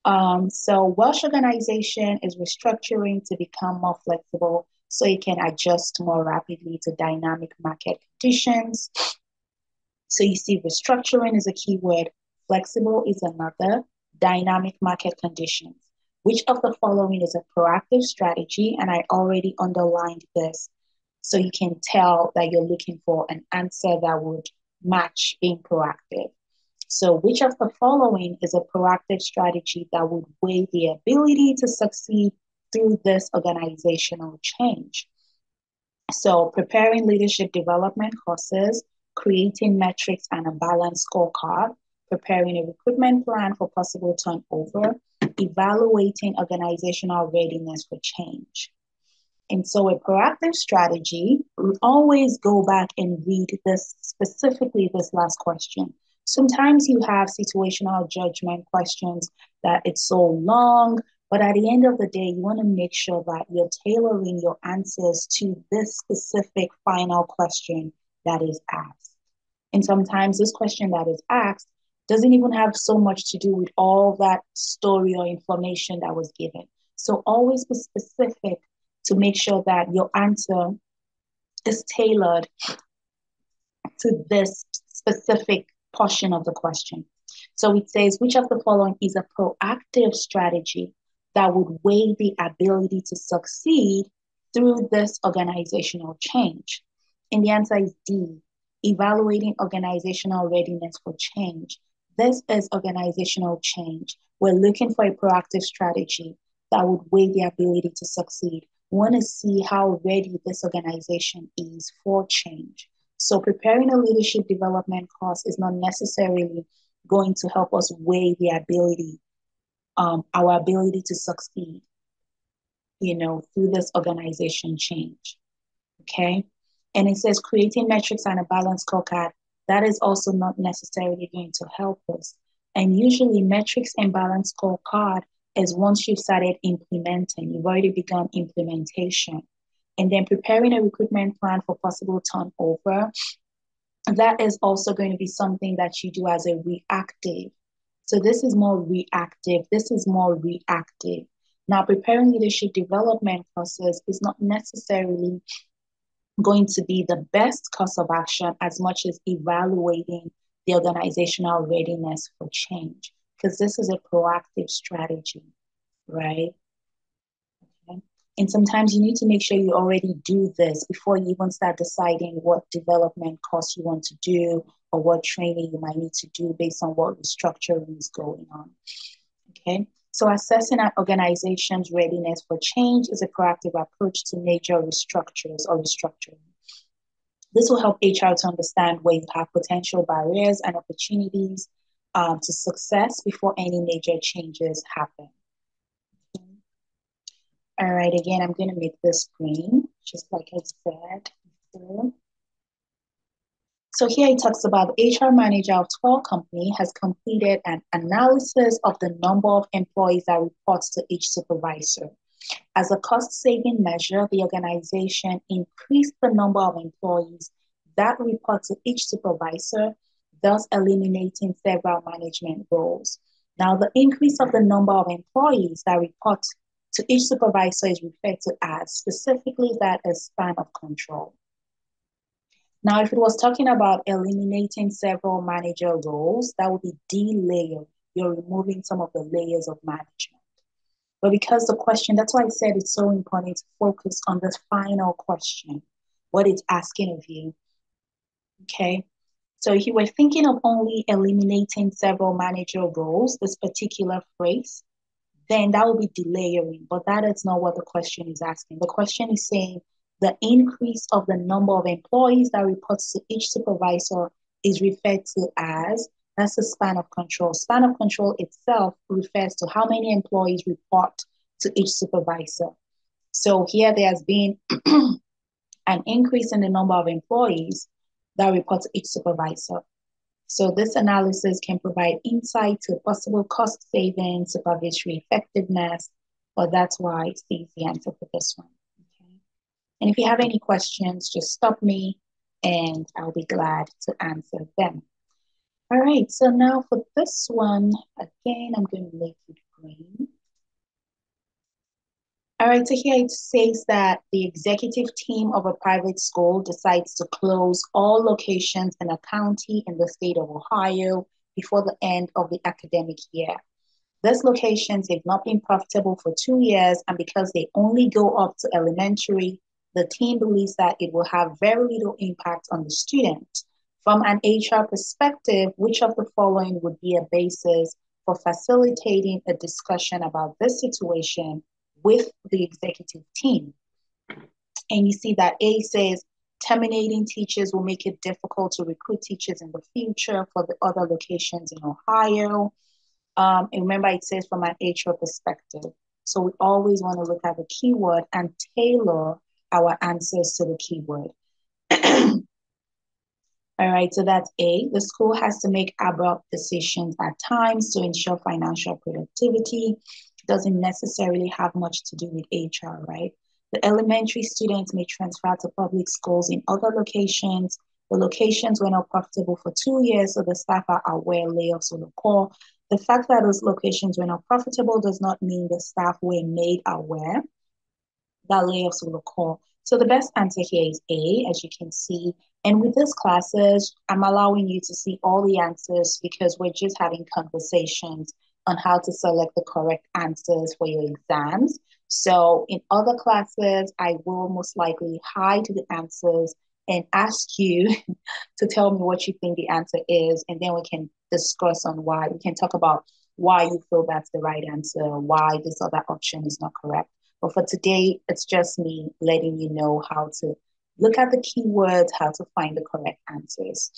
So Welsh organization is restructuring to become more flexible so it can adjust more rapidly to dynamic market conditions. So you see restructuring is a key word, flexible is another, dynamic market conditions. Which of the following is a proactive strategy? And I already underlined this. So you can tell that you're looking for an answer that would match being proactive. So which of the following is a proactive strategy that would weigh the ability to succeed through this organizational change? So preparing leadership development courses, creating metrics and a balanced scorecard, preparing a recruitment plan for possible turnover, evaluating organizational readiness for change. And so a proactive strategy, we always go back and read this, specifically this last question. Sometimes you have situational judgment questions that it's so long, but at the end of the day, you want to make sure that you're tailoring your answers to this specific final question that is asked. And sometimes this question that is asked doesn't even have so much to do with all that story or information that was given. So always be specific to make sure that your answer is tailored to this specific portion of the question. So it says, which of the following is a proactive strategy that would weigh the ability to succeed through this organizational change? And the answer is D, evaluating organizational readiness for change. This is organizational change. We're looking for a proactive strategy that would weigh the ability to succeed. We want to see how ready this organization is for change. So preparing a leadership development course is not necessarily going to help us weigh the ability, our ability to succeed, through this organization change. Okay. And it says creating metrics and a balanced scorecard. That is also not necessarily going to help us. And usually metrics and balanced scorecard is once you've started implementing, you've already begun implementation. And then preparing a recruitment plan for possible turnover, that is also going to be something that you do as a reactive. So this is more reactive. This is more reactive. Now, preparing leadership development courses is not necessarily going to be the best course of action as much as evaluating the organizational readiness for change, because this is a proactive strategy, right? Okay. And sometimes you need to make sure you already do this before you even start deciding what development course you want to do or what training you might need to do based on what restructuring is going on. Okay. So assessing an organization's readiness for change is a proactive approach to major restructures or restructuring. This will help HR to understand where you have potential barriers and opportunities to success before any major changes happen. Okay. All right, again, I'm going to make this green, just like I said before. So here it talks about the HR manager of 12 company has completed an analysis of the number of employees that reports to each supervisor. As a cost-saving measure, the organization increased the number of employees that report to each supervisor, thus eliminating several management roles. Now, the increase of the number of employees that report to each supervisor is referred to as specifically that as span of control. Now, if it was talking about eliminating several manager roles, that would be de-layering. You're removing some of the layers of management. But because the question, that's why I said it's so important to focus on the final question, what it's asking of you. Okay. So if you were thinking of only eliminating several manager roles, this particular phrase, then that would be delayering. But that is not what the question is asking. The question is saying the increase of the number of employees that reports to each supervisor is referred to as, that's the span of control. Span of control itself refers to how many employees report to each supervisor. So here there has been an increase in the number of employees that report to each supervisor. So this analysis can provide insight to possible cost savings, supervisory effectiveness, but that's why it's the easy answer for this one. Okay. And if you have any questions, just stop me and I'll be glad to answer them. All right, so now for this one, again, I'm going to make it green. All right, so here it says that the executive team of a private school decides to close all locations in a county in the state of Ohio before the end of the academic year. These locations have not been profitable for 2 years, and because they only go up to elementary, the team believes that it will have very little impact on the student. From an HR perspective, which of the following would be a basis for facilitating a discussion about this situation with the executive team? And you see that A says terminating teachers will make it difficult to recruit teachers in the future for the other locations in Ohio. And remember, it says from an HR perspective. So we always want to look at the keyword and tailor our answers to the keyword. All right, so that's A. The school has to make abrupt decisions at times to ensure financial productivity. It doesn't necessarily have much to do with HR, right? The elementary students may transfer to public schools in other locations. The locations were not profitable for 2 years, so the staff are aware layoffs will occur. The fact that those locations were not profitable does not mean the staff were made aware that layoffs will occur. So the best answer here is A, as you can see. And with these classes, I'm allowing you to see all the answers because we're just having conversations on how to select the correct answers for your exams. So in other classes, I will most likely hide the answers and ask you to tell me what you think the answer is, and then we can discuss on why. We can talk about why you feel that's the right answer, why this other option is not correct. But for today, it's just me letting you know how to look at the keywords, how to find the correct answers.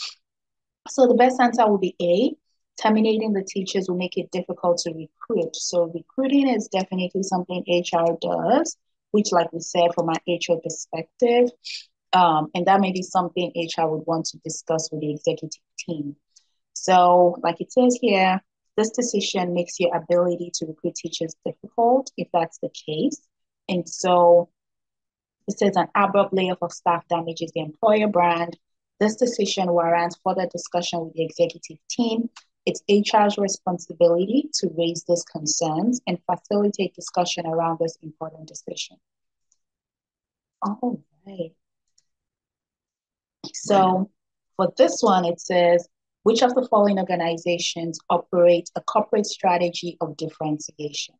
So the best answer will be A. Terminating the teachers will make it difficult to recruit. So recruiting is definitely something HR does, which, like we said, from an HR perspective, and that may be something HR would want to discuss with the executive team. So, like it says here, this decision makes your ability to recruit teachers difficult if that's the case. And so it says an abrupt layoff of staff damages the employer brand. This decision warrants further discussion with the executive team. It's HR's responsibility to raise these concerns and facilitate discussion around this important decision. All right. So for this one, it says, which of the following organizations operate a corporate strategy of differentiation?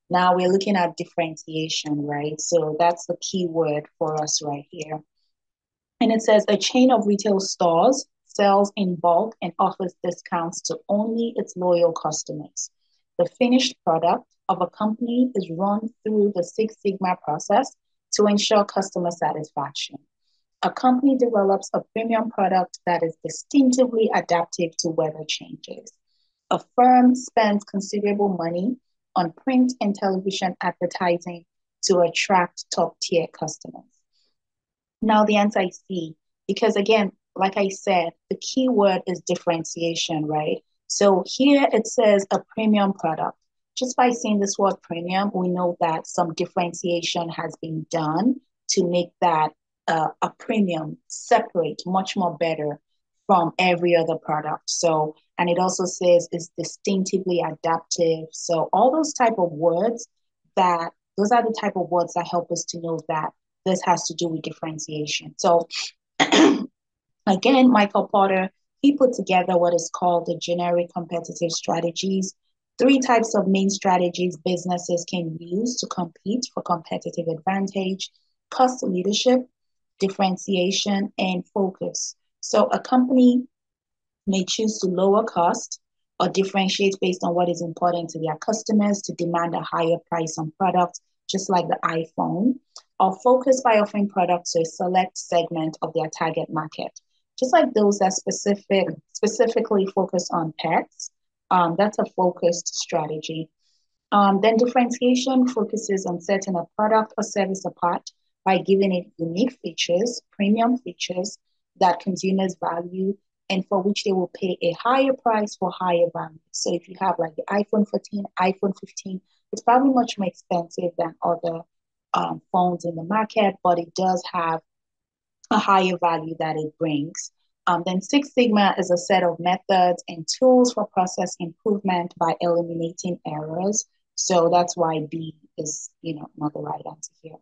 Now we're looking at differentiation, right? So that's the key word for us right here. And it says a chain of retail stores sells in bulk and offers discounts to only its loyal customers. The finished product of a company is run through the Six Sigma process to ensure customer satisfaction. A company develops a premium product that is distinctively adaptive to weather changes. A firm spends considerable money on print and television advertising to attract top-tier customers. Now the answer is C, because again, like I said, the key word is differentiation, right? So here it says a premium product. Just by saying this word premium, we know that some differentiation has been done to make that a premium separate much more better from every other product. So, and it also says it's distinctively adaptive. So all those type of words those are the type of words that help us to know that this has to do with differentiation. So again, Michael Porter, he put together what is called the generic competitive strategies. 3 types of main strategies businesses can use to compete for competitive advantage: cost leadership, differentiation, and focus. So a company may choose to lower cost or differentiate based on what is important to their customers to demand a higher price on products, just like the iPhone, or focus by offering products to a select segment of their target market, just like those that specifically focus on pets. That's a focused strategy. Then differentiation focuses on setting a product or service apart by giving it unique features, premium features that consumers value and for which they will pay a higher price for higher value. So if you have like the iPhone 14, iPhone 15, it's probably much more expensive than other phones in the market, but it does have a higher value that it brings. Then Six Sigma is a set of methods and tools for process improvement by eliminating errors. So that's why B is, not the right answer here.